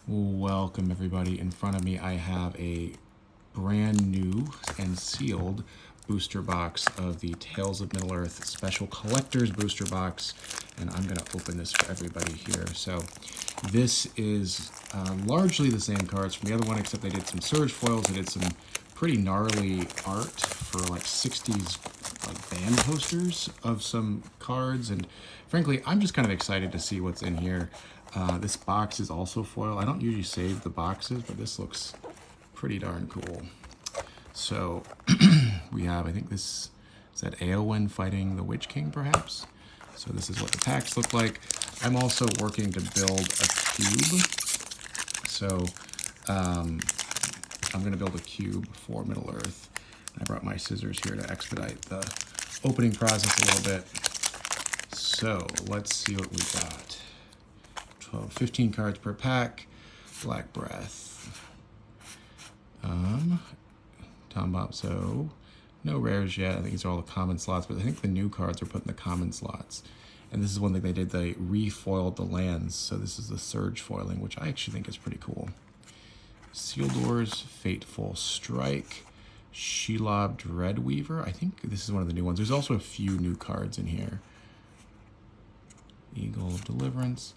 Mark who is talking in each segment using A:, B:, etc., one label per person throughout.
A: Welcome everybody. In front of me I have a brand new and sealed booster box of the Tales of Middle-earth Special Collector's Booster Box, and I'm going to open this for everybody here. So this is largely the same cards from the other one, except they did some surge foils. They did some pretty gnarly art for like 60s like band posters of some cards, and frankly I'm just kind of excited to see what's in here. This box is also foil. I don't usually save the boxes, but this looks pretty darn cool. So we have, I think this is that Eowyn fighting the Witch King perhaps. So this is what the packs look like. I'm also working to build a cube. So I'm going to build a cube for Middle-earth. I brought my scissors here to expedite the opening process a little bit. So let's see what we got. 15 cards per pack. Black Breath. Tom Bobso. No rares yet. I think these are all the common slots, but I think the new cards are put in the common slots. And this is one thing they did. They refoiled the lands. So this is the surge foiling, which I actually think is pretty cool. Sealdoors, Fateful Strike, Shelob Dreadweaver. I think this is one of the new ones. There's also a few new cards in here. Eagle of Deliverance.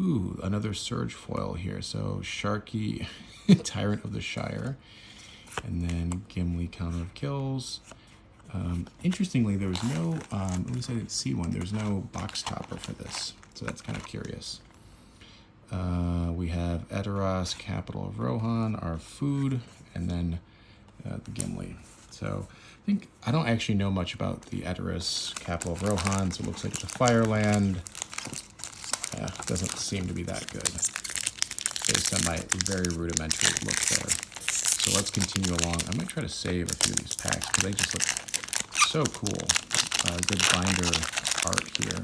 A: Ooh, another surge foil here. So Sharky, Tyrant of the Shire. And then Gimli, Counter of Kills. Interestingly, there was no, at least I didn't see one, there's no box topper for this. So that's kind of curious. We have Edoras, Capital of Rohan, our food, and then the Gimli. So I don't actually know much about the Edoras, Capital of Rohan, so it looks like it's a fireland. Doesn't seem to be that good based on my very rudimentary look there. So let's continue along. I might try to save a few of these packs because they just look so cool. Good binder art here.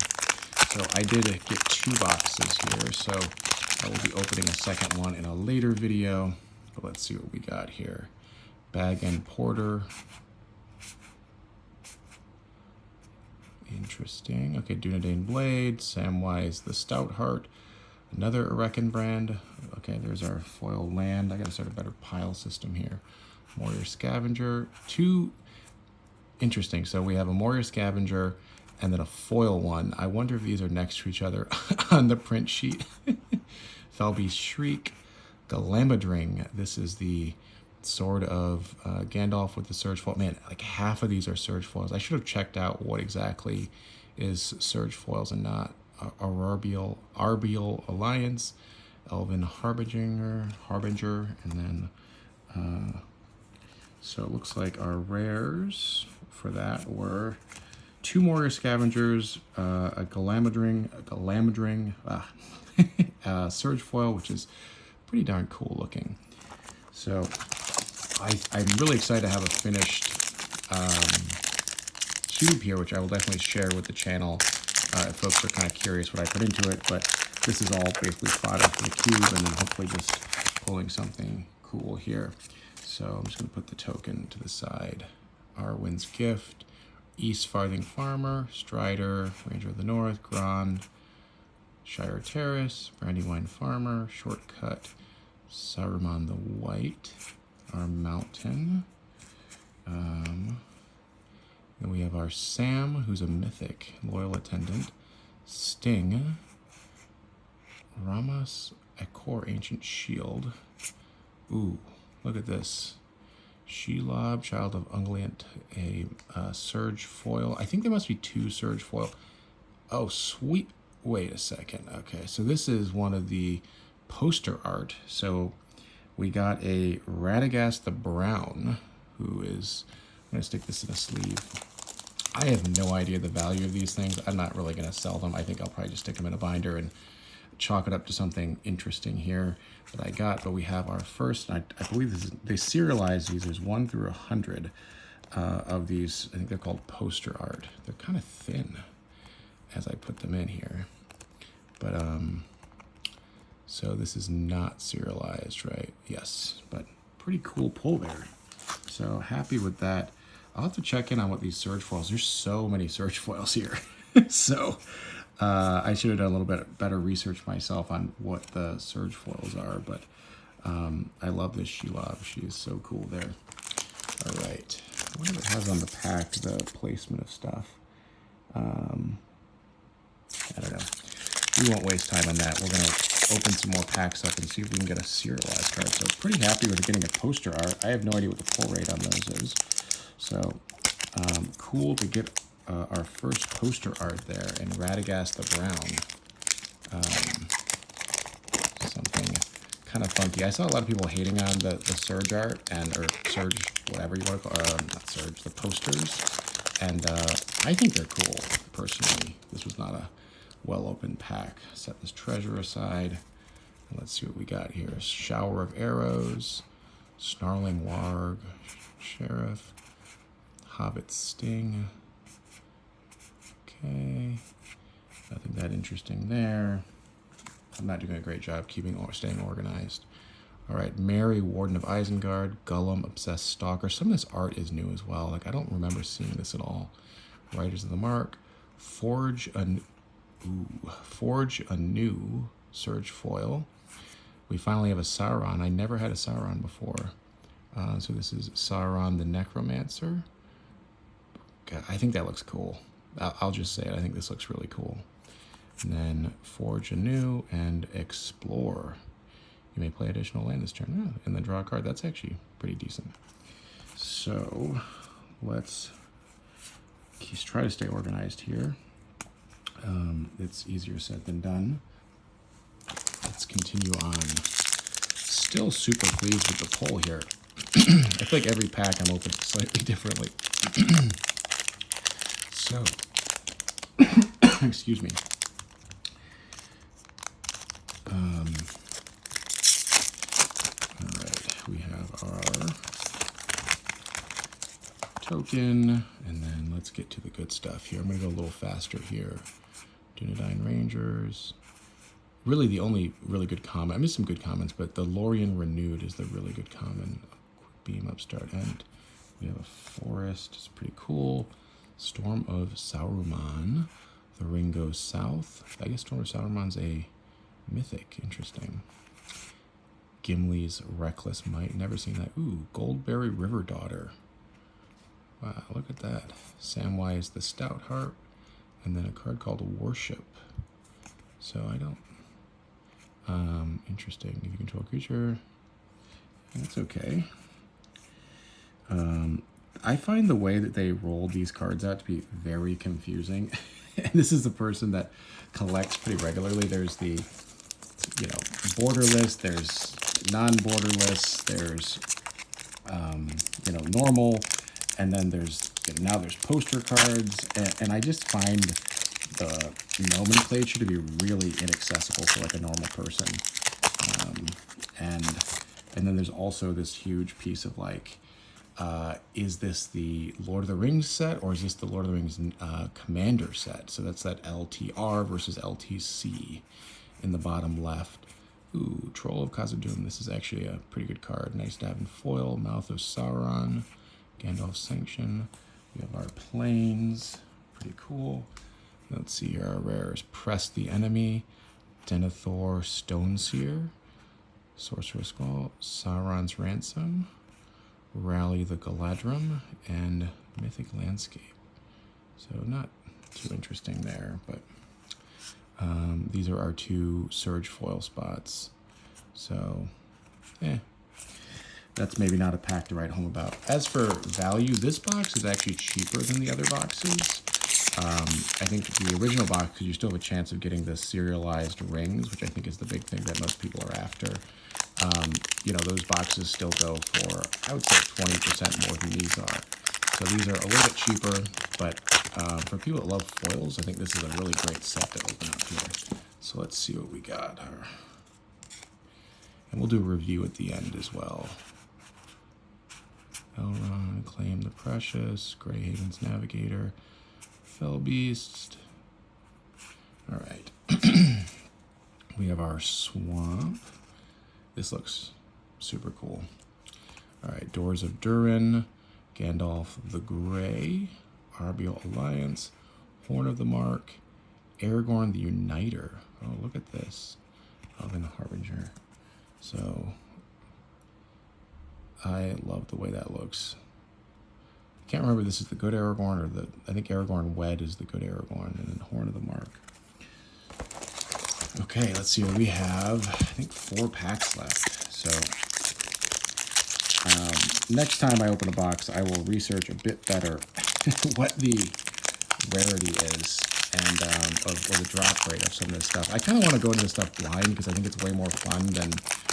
A: So I did get 2 boxes here, so I will be opening a second one in a later video. But let's see what we got here. Bag and Porter. Interesting. Okay, Dunedain Blade, Samwise the Stoutheart, another Reckonbrand. Okay, there's our foil land. I gotta start a better pile system here. Warrior Scavenger. 2. Interesting. So we have a Warrior Scavenger and then a foil one. I wonder if these are next to each other on the print sheet. Felby's Shriek, Glamodring. This is the sword of Gandalf with the surge foil. Man, like half of these are surge foils. I should have checked out what exactly is surge foils and not. Arbial Alliance, Elven Harbinger, and then so it looks like our rares for that were 2 Warrior Scavengers, a Glamodring, surge foil, which is pretty darn cool looking. So I'm really excited to have a finished cube here, which I will definitely share with the channel if folks are kind of curious what I put into it. But this is all basically fodder for the cube, and then hopefully just pulling something cool here. So I'm just going to put the token to the side. Arwen's Gift, East Farthing Farmer, Strider, Ranger of the North, Grand, Shire Terrace, Brandywine Farmer, Shortcut, Saruman the White, our Mountain. Then we have our Sam, who's a mythic, Loyal Attendant, Sting, Ramas Akor, Ancient Shield. Ooh, look at this. Shelob, Child of Ungoliant, a surge foil. I think there must be 2 surge foil. Oh, sweet. Wait a second. Okay, so this is one of the poster art. So we got a Radagast the Brown, who is, I'm going to stick this in a sleeve. I have no idea the value of these things. I'm not really going to sell them. I think I'll probably just stick them in a binder and chalk it up to something interesting here that I got. But we have our first, I believe this is, they serialize these. There's 1 through 100 of these. I think they're called poster art. They're kind of thin as I put them in here. But, so this is not serialized, right? Yes, but pretty cool pull there. So happy with that. I'll have to check in on what these surge foils, there's so many surge foils here. So I should have done a little bit better research myself on what the surge foils are, but I love this Shelob. She is so cool there. All right. I wonder if it has on the pack the placement of stuff. I don't know. We won't waste time on that. We're going to open some more packs up and see if we can get a serialized card. So pretty happy with getting a poster art. I have no idea what the pull rate on those is. So cool to get our first poster art there, and Radagast the Brown. Something kind of funky. I saw a lot of people hating on the Surge art, or Surge, whatever you want to call it, not Surge, the posters. And I think they're cool, personally. This was not a well-opened pack. Set this treasure aside. And let's see what we got here. Shower of Arrows, Snarling Warg, Sheriff, Hobbit Sting. Okay, nothing that interesting there. I'm not doing a great job staying organized. All right, Mary, Warden of Isengard, Gollum, Obsessed Stalker. Some of this art is new as well. Like, I don't remember seeing this at all. Riders of the Mark, Forge a New Surge Foil. We finally have a Sauron. I never had a Sauron before. So this is Sauron the Necromancer. God, I think that looks cool. I'll just say it. I think this looks really cool. And then Forge Anew and Explore. You may play additional land this turn. And then draw a card. That's actually pretty decent. So let's try to stay organized here. It's easier said than done. Let's continue on. Still super pleased with the pull here. I feel like every pack I'm opening slightly differently. So, excuse me. All right, we have our token, and then let's get to the good stuff here. I'm going to go a little faster here. Dunedain Rangers. Really, the only really good comment, I missed some good comments, but the Lorien Renewed is the really good comment. Quick Beam, Upstart End. We have a Forest, it's pretty cool. Storm of Saruman. The Ring Goes South. I guess Storm of Saruman's a mythic. Interesting. Gimli's Reckless Might. Never seen that. Ooh, Goldberry River Daughter. Wow, look at that. Samwise the Stout Heart. And then a card called Worship. So I don't... interesting. If you control a creature, that's okay. I find the way that they roll these cards out to be very confusing. And this is a person that collects pretty regularly. There's the, borderless, there's non-borderless, there's, normal, and then there's, now there's poster cards. And I just find the nomenclature to be really inaccessible for like a normal person. And then there's also this huge piece of like, is this the Lord of the Rings set, or is this the Lord of the Rings Commander set? So that's that LTR versus LTC in the bottom left. Ooh, Troll of Khazad-dûm. This is actually a pretty good card. Nice to have in foil. Mouth of Sauron. Gandalf's Sanction. We have our Plains. Pretty cool. Let's see here. Our rares. Press the Enemy. Denethor Stoneseer. Sorcerer's Call. Sauron's Ransom. Rally the Galadrim, and Mythic Landscape. So not too interesting there, but these are our two Surge foil spots. So, that's maybe not a pack to write home about. As for value, this box is actually cheaper than the other boxes. I think the original box, because you still have a chance of getting the serialized rings, which I think is the big thing that most people are after. Those boxes still go for, I would say, 20% more than these are. So these are a little bit cheaper, but for people that love foils, I think this is a really great set to open up here. So let's see what we got. And we'll do a review at the end as well. Elrond, Claim the Precious, Greyhaven's Navigator, Fellbeast. All right. We have our Swamp. This looks super cool. All right, Doors of Durin, Gandalf the Grey, Arbial Alliance, Horn of the Mark, Aragorn the Uniter. Oh, look at this. Elven Harbinger. So, I love the way that looks. I can't remember if this is the good Aragorn or I think Aragorn Wed is the good Aragorn, and then Horn of the Mark. Okay, let's see what we have. I think 4 packs left. So, next time I open a box, I will research a bit better what the rarity is and or the drop rate of some of this stuff. I kind of want to go into this stuff blind because I think it's way more fun than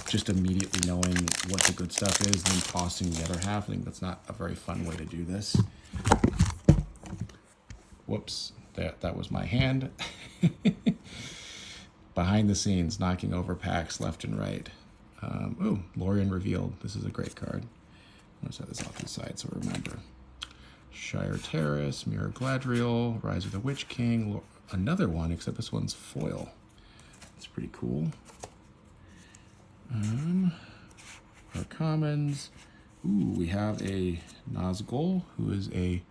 A: just immediately knowing what the good stuff is and then tossing the other half. I think that's not a very fun way to do this. Whoops, that was my hand. Behind the scenes, knocking over packs left and right. Ooh, Lorien Revealed. This is a great card. I'm going to set this off to the side so remember. Shire Terrace, Mirror Gladriel, Rise of the Witch King. Another one, except this one's foil. That's pretty cool. Our commons. Ooh, we have a Nazgul, who is a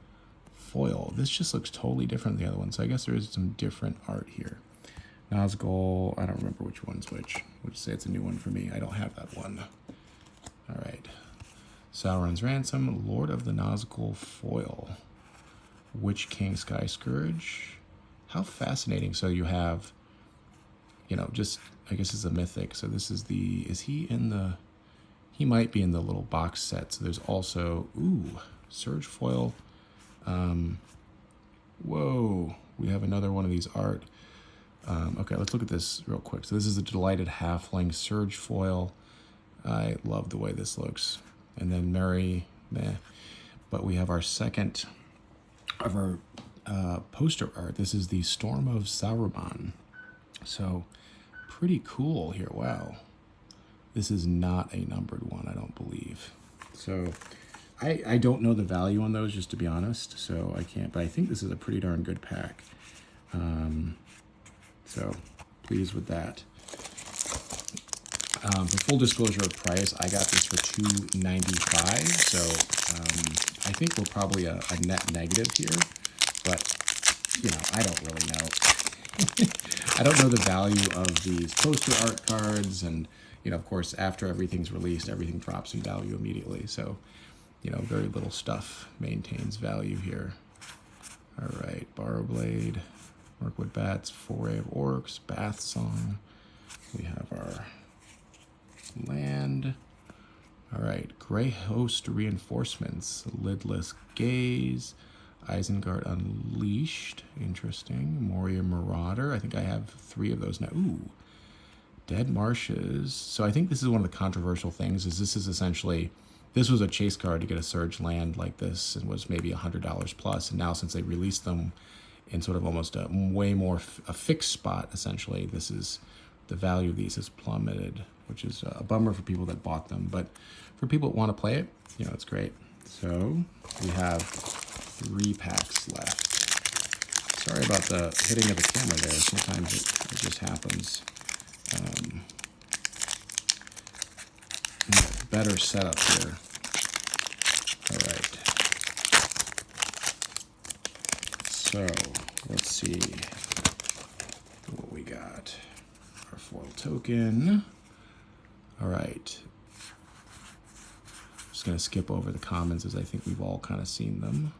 A: foil. This just looks totally different than the other one, so I guess there is some different art here. Nazgul, I don't remember which one's which. We'll just say it's a new one for me. I don't have that one. All right. Sauron's Ransom, Lord of the Nazgul foil. Witch King Sky Scourge. How fascinating. So you have, you know, just, I guess it's a mythic. So this is is he in the, he might be in the little box set. So there's also, ooh, Surge foil. Whoa, we have another one of these art. Okay, let's look at this real quick. So this is a Delighted Halfling Surge foil. I love the way this looks. And then Merry, meh. But we have our second of our poster art. This is the Storm of Saruman. So pretty cool here. Wow. This is not a numbered one, I don't believe. So I don't know the value on those, just to be honest. So I can't, but I think this is a pretty darn good pack. So pleased with that. For full disclosure of price, I got this for $2.95. So I think we're probably a net negative here, but you know, I don't really know. I don't know the value of these poster art cards, and you know, of course, after everything's released, everything drops in value immediately. So, you know, very little stuff maintains value here. All right, Borrowblade, Mirkwood Bats, Foray of Orcs, Bath Song. We have our land. All right, Grey Host Reinforcements, Lidless Gaze, Isengard Unleashed, interesting. Moria Marauder, I think I have 3 of those now. Ooh, Dead Marshes. So I think this is one of the controversial things, is this is essentially, this was a chase card to get a Surge land like this and was maybe $100 plus. And now since they released them in sort of almost a way more a fixed spot, essentially, this is, the value of these has plummeted, which is a bummer for people that bought them. But for people that want to play it, you know, it's great. So we have 3 packs left. Sorry about the hitting of the camera there. Sometimes it just happens. Better setup here. All right. So let's see what we got. Our foil token. All right. Just gonna skip over the commons as I think we've all kind of seen them.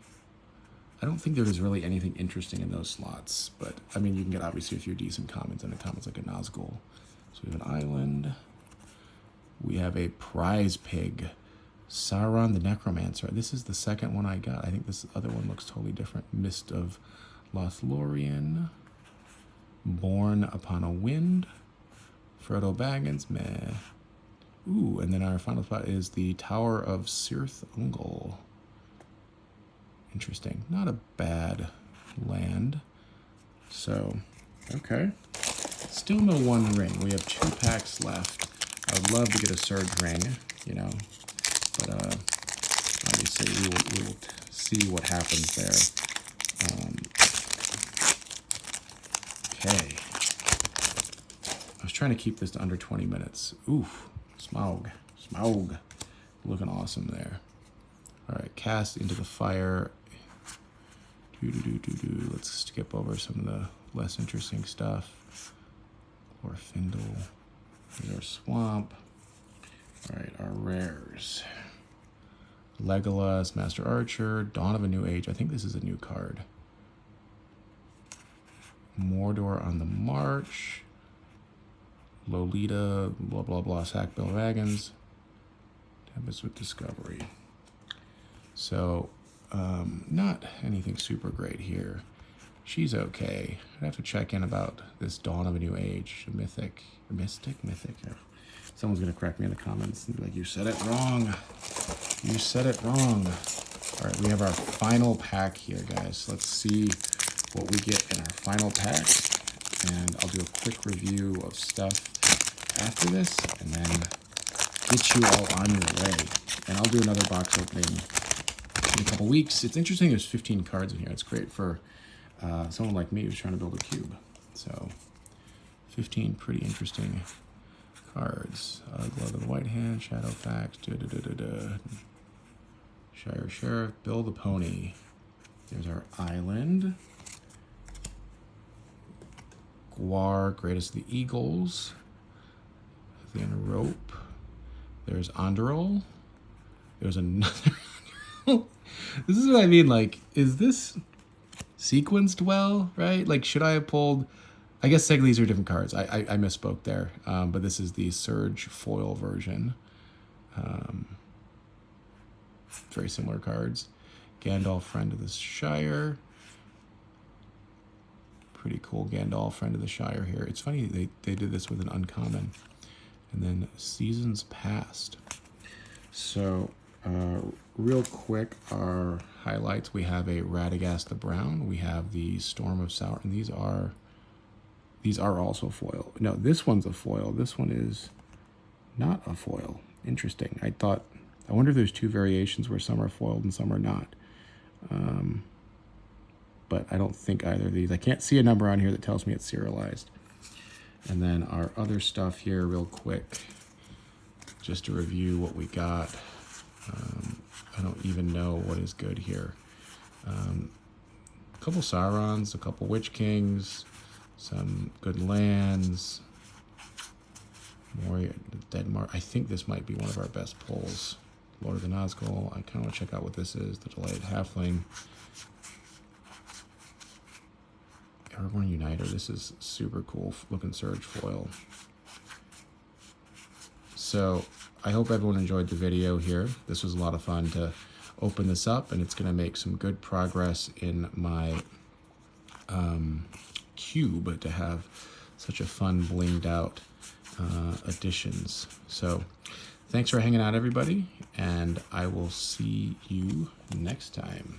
A: I don't think there was really anything interesting in those slots, but I mean, you can get obviously a few decent commons and a commons like a Nazgul. So we have an island. We have a prize pig, Sauron the Necromancer. This is the second one I got. I think this other one looks totally different. Mist of Lothlorien, Born Upon a Wind, Frodo Baggins, meh. Ooh, and then our final spot is the Tower of Cirith Ungol. Interesting. Not a bad land. So, okay. Still no one ring. We have 2 packs left. I would love to get a Surge ring, you know, but obviously we will see what happens there. Okay. I was trying to keep this to under 20 minutes. Oof. Smaug. Looking awesome there. All right, Cast Into the Fire. Let's skip over some of the less interesting stuff. Glorfindel. Here's our Swamp. All right, our rares. Legolas, Master Archer, Dawn of a New Age. I think this is a new card. Mordor on the March. Lolita, blah, blah, blah, Sackbill Wagons. Tempest with Discovery. So, not anything super great here. She's okay. I'd have to check in about this Dawn of a New Age. Mystic. Someone's going to correct me in the comments and be like, you said it wrong. You said it wrong. All right, we have our final pack here, guys. Let's see what we get in our final pack. And I'll do a quick review of stuff after this and then get you all on your way. And I'll do another box opening in a couple weeks. It's interesting there's 15 cards in here. It's great for someone like me who's trying to build a cube. So 15 pretty interesting cards. Glove of the White Hand, Shadowfax, Shire Sheriff, Bill the Pony. There's our Island. Guar, Greatest of the Eagles. The Rope. There's Andorol. There's another Andorol. This is what I mean, like, is this sequenced well, right? Like, should I have pulled... I guess technically these are different cards. I misspoke there, but this is the Surge foil version. Very similar cards. Gandalf, Friend of the Shire. Pretty cool Gandalf, Friend of the Shire here. It's funny, they did this with an uncommon. And then Seasons Past. So, real quick, our highlights. We have a Radagast the Brown. We have the Storm of Sour, and these are also foil. No, this one's a foil. This one is not a foil. Interesting. I wonder if there's two variations where some are foiled and some are not. But I don't think either of these. I can't see a number on here that tells me it's serialized. And then our other stuff here real quick, just to review what we got. I don't even know what is good here. A couple Saurons, a couple Witch Kings, some good lands. Moria, Deadmark. I think this might be one of our best pulls. Lord of the Nazgul. I kind of want to check out what this is. The Delayed Halfling. Aragorn Uniter. This is super cool looking Surge foil. So I hope everyone enjoyed the video here. This was a lot of fun to open this up, and it's going to make some good progress in my cube to have such a fun blinged out additions. So thanks for hanging out, everybody, and I will see you next time.